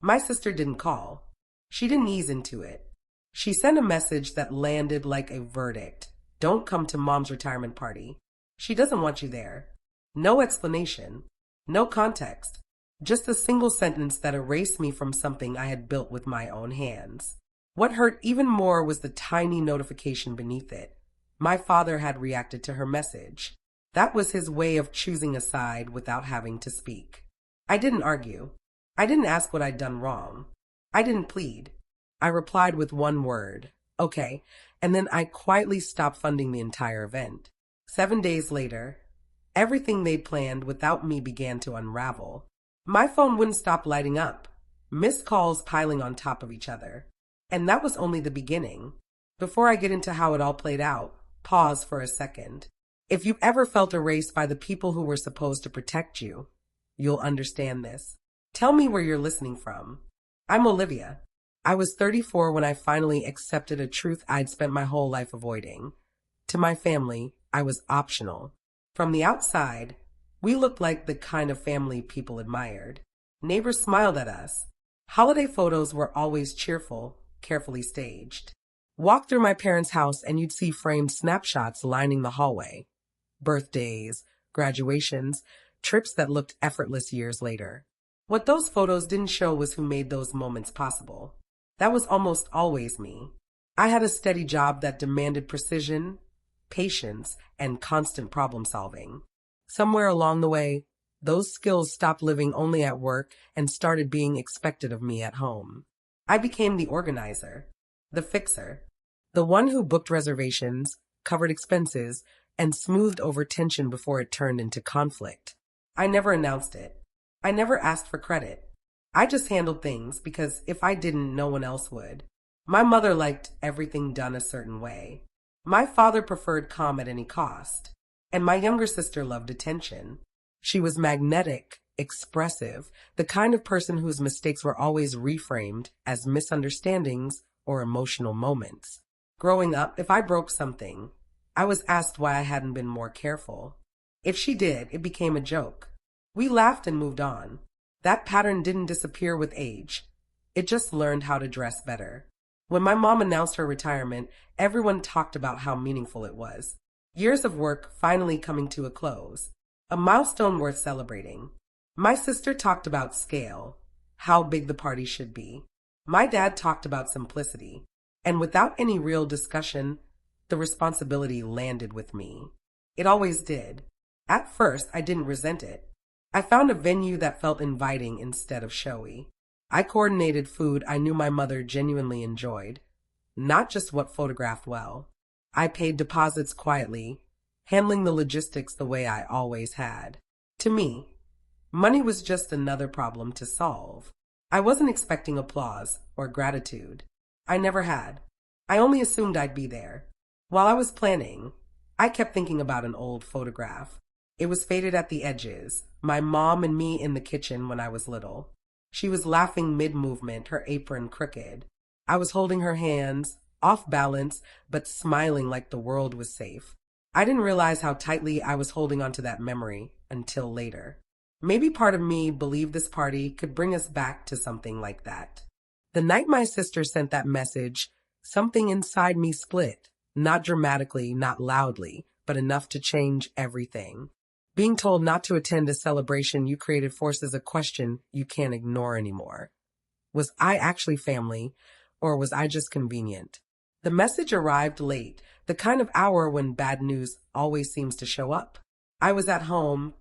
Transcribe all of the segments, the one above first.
My sister didn't call. She didn't ease into it. She sent a message that landed like a verdict. Don't come to mom's retirement party. She doesn't want you there. No explanation. No context. Just a single sentence that erased me from something I had built with my own hands. What hurt even more was the tiny notification beneath it. My father had reacted to her message. That was his way of choosing a side without having to speak. I didn't argue. I didn't ask what I'd done wrong. I didn't plead. I replied with one word, okay, and then I quietly stopped funding the entire event. 7 days later, everything they'd planned without me began to unravel. My phone wouldn't stop lighting up, missed calls piling on top of each other. And that was only the beginning. Before I get into how it all played out, pause for a second. If you've ever felt erased by the people who were supposed to protect you, you'll understand this. Tell me where you're listening from. I'm Olivia. I was 34 when I finally accepted a truth I'd spent my whole life avoiding. To my family, I was optional. From the outside, we looked like the kind of family people admired. Neighbors smiled at us. Holiday photos were always cheerful, carefully staged. Walk through my parents' house and you'd see framed snapshots lining the hallway. Birthdays, graduations, trips that looked effortless years later. What those photos didn't show was who made those moments possible. That was almost always me. I had a steady job that demanded precision, patience, and constant problem solving. Somewhere along the way, those skills stopped living only at work and started being expected of me at home. I became the organizer, the fixer, the one who booked reservations, covered expenses, and smoothed over tension before it turned into conflict. I never announced it. I never asked for credit. I just handled things because if I didn't, no one else would. My mother liked everything done a certain way. My father preferred calm at any cost. And my younger sister loved attention. She was magnetic, expressive, the kind of person whose mistakes were always reframed as misunderstandings or emotional moments. Growing up, if I broke something, I was asked why I hadn't been more careful. If she did, it became a joke. We laughed and moved on. That pattern didn't disappear with age. It just learned how to dress better. When my mom announced her retirement, everyone talked about how meaningful it was. Years of work finally coming to a close. A milestone worth celebrating. My sister talked about scale, how big the party should be. My dad talked about simplicity. And without any real discussion, the responsibility landed with me. It always did. At first, I didn't resent it. I found a venue that felt inviting instead of showy. I coordinated food I knew my mother genuinely enjoyed, not just what photographed well. I paid deposits quietly, handling the logistics the way I always had. To me, money was just another problem to solve. I wasn't expecting applause or gratitude. I never had. I only assumed I'd be there. While I was planning, I kept thinking about an old photograph. It was faded at the edges, my mom and me in the kitchen when I was little. She was laughing mid-movement, her apron crooked. I was holding her hands, off balance, but smiling like the world was safe. I didn't realize how tightly I was holding onto that memory until later. Maybe part of me believed this party could bring us back to something like that. The night my sister sent that message, something inside me split. Not dramatically, not loudly, but enough to change everything. Being told not to attend a celebration you created forces a question you can't ignore anymore. Was I actually family, or was I just convenient? The message arrived late, the kind of hour when bad news always seems to show up. I was at home,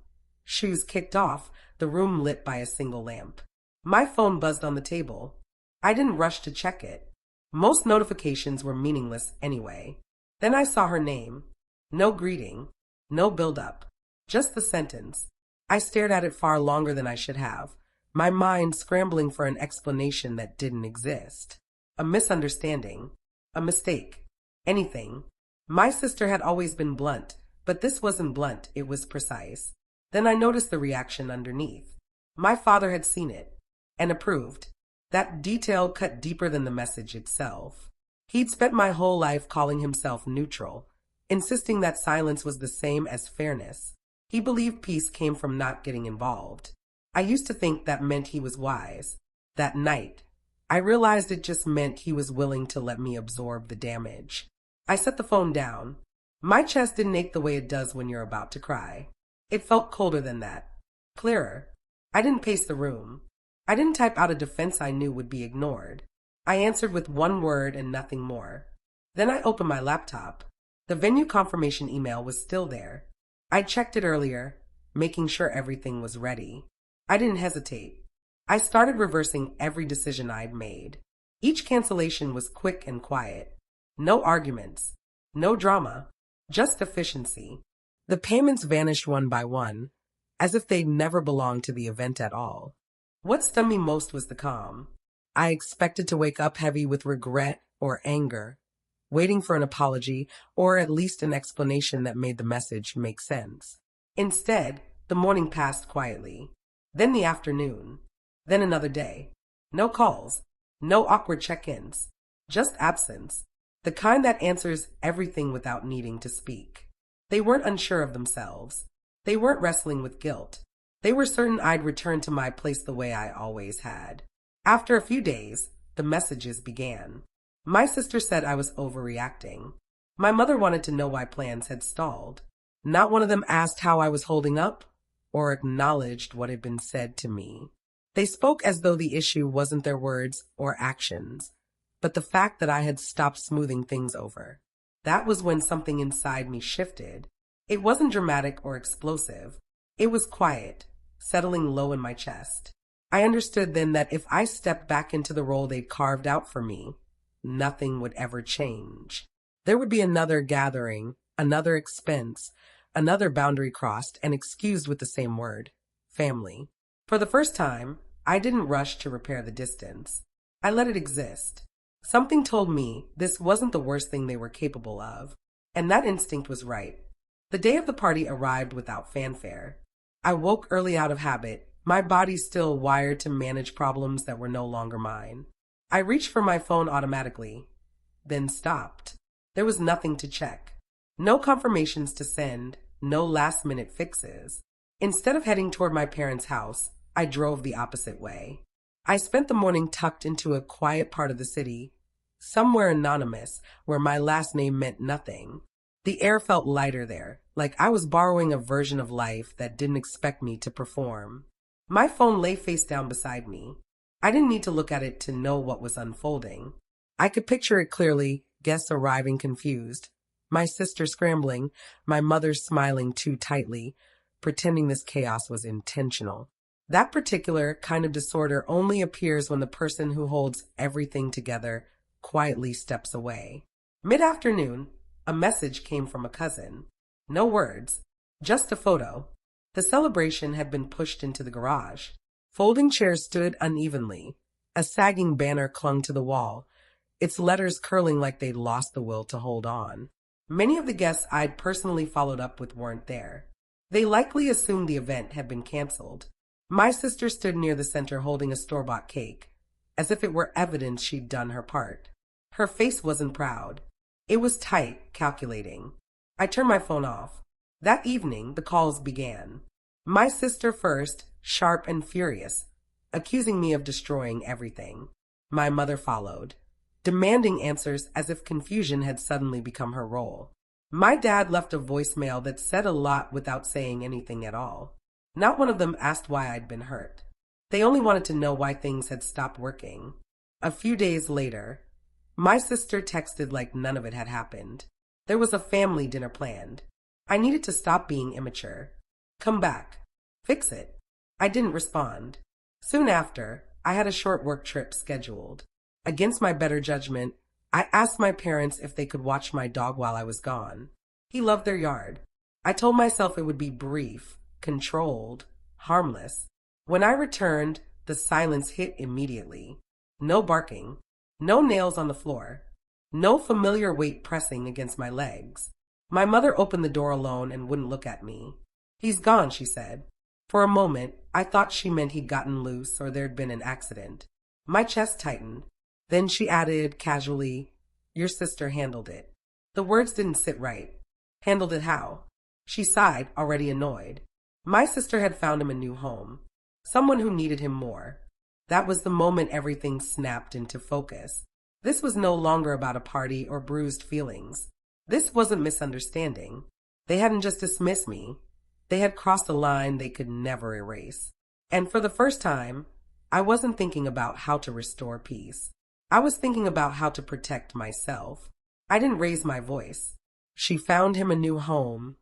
shoes kicked off, the room lit by a single lamp. My phone buzzed on the table. I didn't rush to check it. Most notifications were meaningless anyway. Then I saw her name. No greeting, no build-up. Just the sentence. I stared at it far longer than I should have, my mind scrambling for an explanation that didn't exist. A misunderstanding. A mistake. Anything. My sister had always been blunt, but this wasn't blunt, it was precise. Then I noticed the reaction underneath. My father had seen it, and approved. That detail cut deeper than the message itself. He'd spent my whole life calling himself neutral, insisting that silence was the same as fairness. He believed peace came from not getting involved. I used to think that meant he was wise, That night, I realized it just meant he was willing to let me absorb the damage. I set the phone down. My chest didn't ache the way it does when you're about to cry. It felt colder than that. Clearer. I didn't pace the room. I didn't type out a defense I knew would be ignored. I answered with one word and nothing more. Then I opened my laptop. The venue confirmation email was still there. I checked it earlier, making sure everything was ready. I didn't hesitate. I started reversing every decision I'd made. Each cancellation was quick and quiet. No arguments. No drama. Just efficiency. The payments vanished one by one, as if they'd never belonged to the event at all. What stunned me most was the calm. I expected to wake up heavy with regret or anger, waiting for an apology or at least an explanation that made the message make sense. Instead, the morning passed quietly. Then the afternoon. Then another day. No calls. No awkward check-ins. Just absence. The kind that answers everything without needing to speak. They weren't unsure of themselves. They weren't wrestling with guilt. They were certain I'd return to my place the way I always had. After a few days, the messages began. My sister said I was overreacting. My mother wanted to know why plans had stalled. Not one of them asked how I was holding up or acknowledged what had been said to me. They spoke as though the issue wasn't their words or actions, but the fact that I had stopped smoothing things over. That was when something inside me shifted. It wasn't dramatic or explosive. It was quiet, settling low in my chest. I understood then that if I stepped back into the role they'd carved out for me, nothing would ever change. There would be another gathering, another expense, another boundary crossed and excused with the same word, family. For the first time, I didn't rush to repair the distance. I let it exist. Something told me this wasn't the worst thing they were capable of, and that instinct was right. The day of the party arrived without fanfare. I woke early out of habit, my body still wired to manage problems that were no longer mine. I reached for my phone automatically, then stopped. There was nothing to check. No confirmations to send, no last-minute fixes. Instead of heading toward my parents' house, I drove the opposite way. I spent the morning tucked into a quiet part of the city, somewhere anonymous, where my last name meant nothing. The air felt lighter there, like I was borrowing a version of life that didn't expect me to perform. My phone lay face down beside me. I didn't need to look at it to know what was unfolding. I could picture it clearly, guests arriving confused, my sister scrambling, my mother smiling too tightly, pretending this chaos was intentional. That particular kind of disorder only appears when the person who holds everything together quietly steps away. Mid-afternoon, a message came from a cousin. No words, just a photo. The celebration had been pushed into the garage. Folding chairs stood unevenly. A sagging banner clung to the wall, its letters curling like they'd lost the will to hold on. Many of the guests I'd personally followed up with weren't there. They likely assumed the event had been canceled. My sister stood near the center holding a store-bought cake, as if it were evidence she'd done her part. Her face wasn't proud. It was tight, calculating. I turned my phone off. That evening, the calls began. My sister first, sharp and furious, accusing me of destroying everything. My mother followed, demanding answers as if confusion had suddenly become her role. My dad left a voicemail that said a lot without saying anything at all. Not one of them asked why I'd been hurt. They only wanted to know why things had stopped working. A few days later, my sister texted like none of it had happened. There was a family dinner planned. I needed to stop being immature. Come back. Fix it. I didn't respond. Soon after, I had a short work trip scheduled. Against my better judgment, I asked my parents if they could watch my dog while I was gone. He loved their yard. I told myself it would be brief, controlled, harmless. When I returned, the silence hit immediately. No barking. No nails on the floor. No familiar weight pressing against my legs. My mother opened the door alone and wouldn't look at me. He's gone, she said. For a moment, I thought she meant he'd gotten loose or there'd been an accident. My chest tightened. Then she added casually, your sister handled it. The words didn't sit right. Handled it how? She sighed, already annoyed. My sister had found him a new home. Someone who needed him more. That was the moment everything snapped into focus. This was no longer about a party or bruised feelings. This wasn't misunderstanding. They hadn't just dismissed me. They had crossed a line they could never erase. And for the first time, I wasn't thinking about how to restore peace. I was thinking about how to protect myself. I didn't raise my voice. She found him a new home,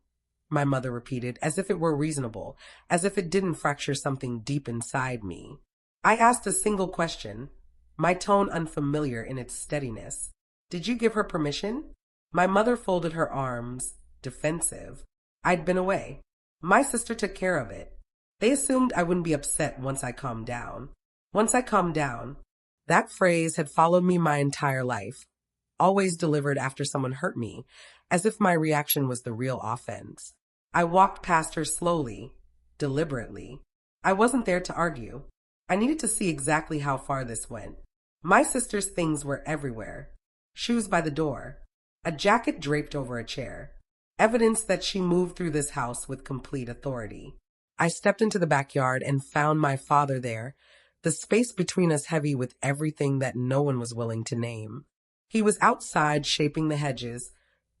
my mother repeated, as if it were reasonable, as if it didn't fracture something deep inside me. I asked a single question, my tone unfamiliar in its steadiness. Did you give her permission? My mother folded her arms, defensive. I'd been away. My sister took care of it. They assumed I wouldn't be upset once I calmed down. Once I calmed down. That phrase had followed me my entire life, always delivered after someone hurt me, as if my reaction was the real offense. I walked past her slowly, deliberately. I wasn't there to argue. I needed to see exactly how far this went. My sister's things were everywhere. Shoes by the door. A jacket draped over a chair. Evidence that she moved through this house with complete authority. I stepped into the backyard and found my father there, the space between us heavy with everything that no one was willing to name. He was outside shaping the hedges,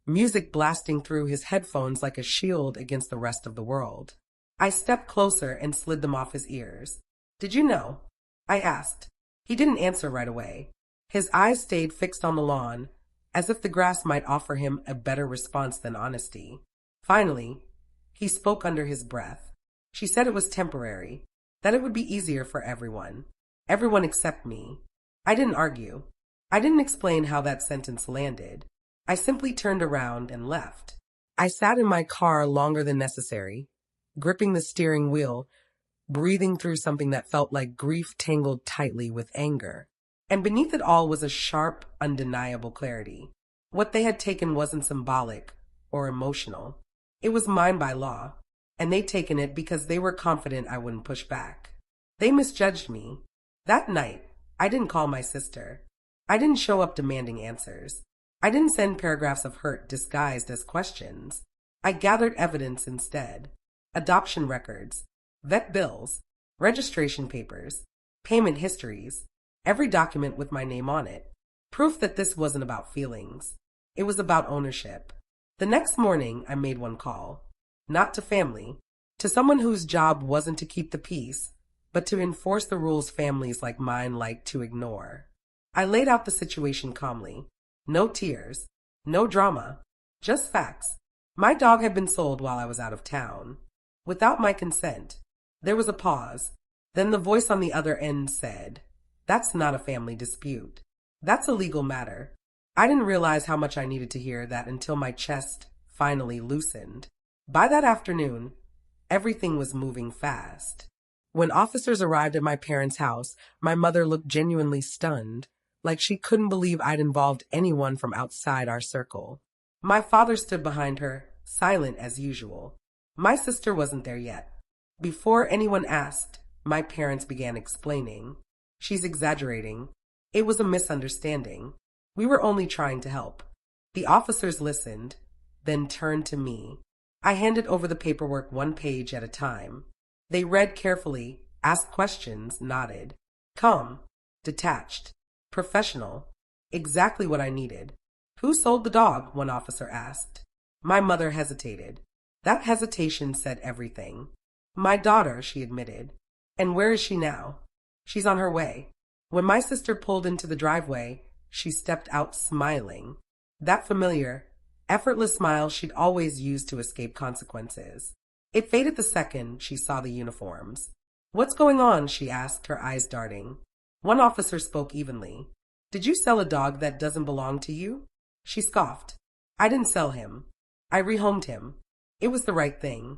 music blasting through his headphones like a shield against the rest of the world. I stepped closer and slid them off his ears. Did you know? I asked. He didn't answer right away. His eyes stayed fixed on the lawn, as if the grass might offer him a better response than honesty. Finally, he spoke under his breath. She said it was temporary, that it would be easier for everyone. Everyone except me. I didn't argue. I didn't explain how that sentence landed. I simply turned around and left. I sat in my car longer than necessary, gripping the steering wheel, breathing through something that felt like grief tangled tightly with anger. And beneath it all was a sharp, undeniable clarity. What they had taken wasn't symbolic or emotional. It was mine by law, and they'd taken it because they were confident I wouldn't push back. They misjudged me. That night, I didn't call my sister. I didn't show up demanding answers. I didn't send paragraphs of hurt disguised as questions. I gathered evidence instead. Adoption records, vet bills, registration papers, payment histories, every document with my name on it. Proof that this wasn't about feelings. It was about ownership. The next morning, I made one call. Not to family. To someone whose job wasn't to keep the peace, but to enforce the rules families like mine like to ignore. I laid out the situation calmly. No tears. No drama. Just facts. My dog had been sold while I was out of town. Without my consent. There was a pause. Then the voice on the other end said, "That's not a family dispute. That's a legal matter." I didn't realize how much I needed to hear that until my chest finally loosened. By that afternoon, everything was moving fast. When officers arrived at my parents' house, my mother looked genuinely stunned, like she couldn't believe I'd involved anyone from outside our circle. My father stood behind her, silent as usual. My sister wasn't there yet. Before anyone asked, my parents began explaining. "She's exaggerating. It was a misunderstanding. We were only trying to help." The officers listened, then turned to me. I handed over the paperwork one page at a time. They read carefully, asked questions, nodded. Calm, detached, professional. Exactly what I needed. "Who sold the dog?" one officer asked. My mother hesitated. That hesitation said everything. "My daughter," she admitted. "And where is she now?" "She's on her way." When my sister pulled into the driveway, she stepped out smiling. That familiar, effortless smile she'd always used to escape consequences. It faded the second she saw the uniforms. "What's going on?" she asked, her eyes darting. One officer spoke evenly. "Did you sell a dog that doesn't belong to you?" She scoffed. "I didn't sell him. I rehomed him. It was the right thing."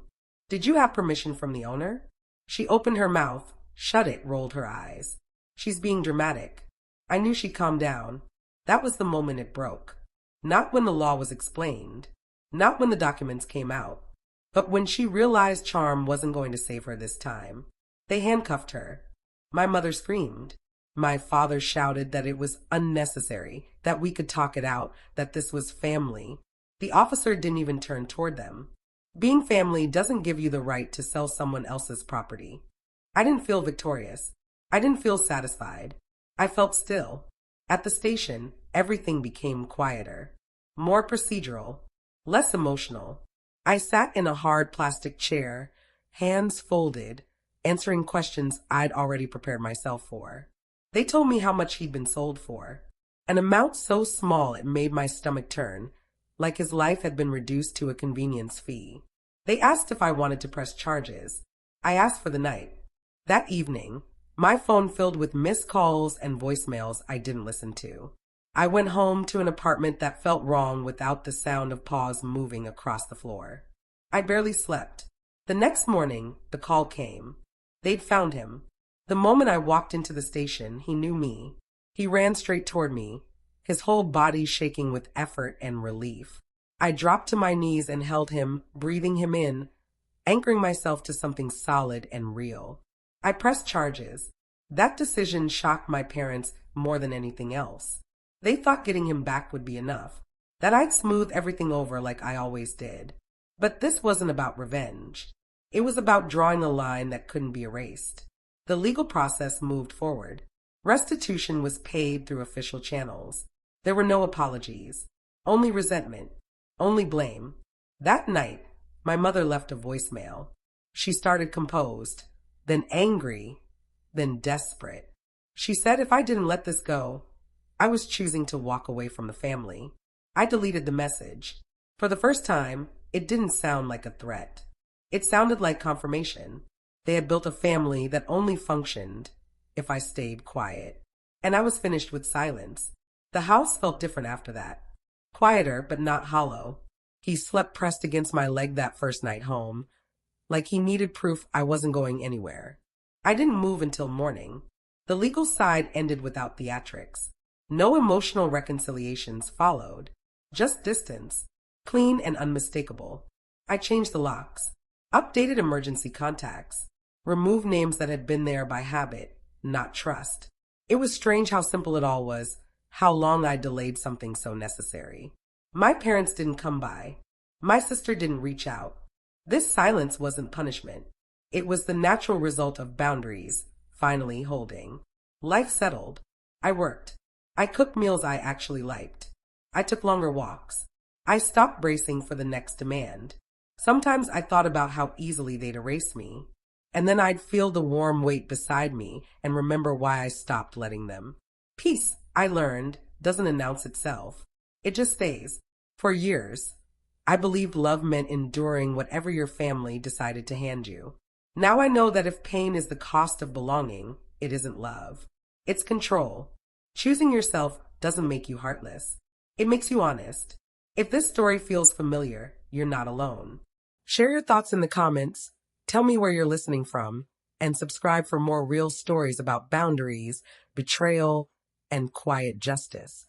"Did you have permission from the owner?" She opened her mouth, shut it, rolled her eyes. "She's being dramatic." I knew she'd calm down. That was the moment it broke. Not when the law was explained. Not when the documents came out. But when she realized charm wasn't going to save her this time. They handcuffed her. My mother screamed. My father shouted that it was unnecessary, that we could talk it out, that this was family. The officer didn't even turn toward them. Being family doesn't give you the right to sell someone else's property. I didn't feel victorious. I didn't feel satisfied. I felt still. At the station, everything became quieter, more procedural, less emotional. I sat in a hard plastic chair, hands folded, answering questions I'd already prepared myself for. They told me how much he'd been sold for, an amount so small it made my stomach turn, like his life had been reduced to a convenience fee. They asked if I wanted to press charges. I asked for the night. That evening, my phone filled with missed calls and voicemails I didn't listen to. I went home to an apartment that felt wrong without the sound of paws moving across the floor. I barely slept. The next morning, the call came. They'd found him. The moment I walked into the station, he knew me. He ran straight toward me, his whole body shaking with effort and relief. I dropped to my knees and held him, breathing him in, anchoring myself to something solid and real. I pressed charges. That decision shocked my parents more than anything else. They thought getting him back would be enough, that I'd smooth everything over like I always did. But this wasn't about revenge. It was about drawing a line that couldn't be erased. The legal process moved forward. Restitution was paid through official channels. There were no apologies, only resentment, only blame. That night, my mother left a voicemail. She started composed, then angry, then desperate. She said if I didn't let this go, I was choosing to walk away from the family. I deleted the message. For the first time, it didn't sound like a threat. It sounded like confirmation. They had built a family that only functioned if I stayed quiet. And I was finished with silence. The house felt different after that. Quieter, but not hollow. He slept pressed against my leg that first night home, like he needed proof I wasn't going anywhere. I didn't move until morning. The legal side ended without theatrics. No emotional reconciliations followed. Just distance, clean and unmistakable. I changed the locks, updated emergency contacts, removed names that had been there by habit, not trust. It was strange how simple it all was, how long I delayed something so necessary. My parents didn't come by. My sister didn't reach out. This silence wasn't punishment. It was the natural result of boundaries finally holding. Life settled. I worked. I cooked meals I actually liked. I took longer walks. I stopped bracing for the next demand. Sometimes I thought about how easily they'd erase me, and then I'd feel the warm weight beside me and remember why I stopped letting them. Peace, I learned, doesn't announce itself. It just stays. For years, I believed love meant enduring whatever your family decided to hand you. Now I know that if pain is the cost of belonging, it isn't love. It's control. Choosing yourself doesn't make you heartless. It makes you honest. If this story feels familiar, you're not alone. Share your thoughts in the comments, tell me where you're listening from, and subscribe for more real stories about boundaries, betrayal, and quiet justice.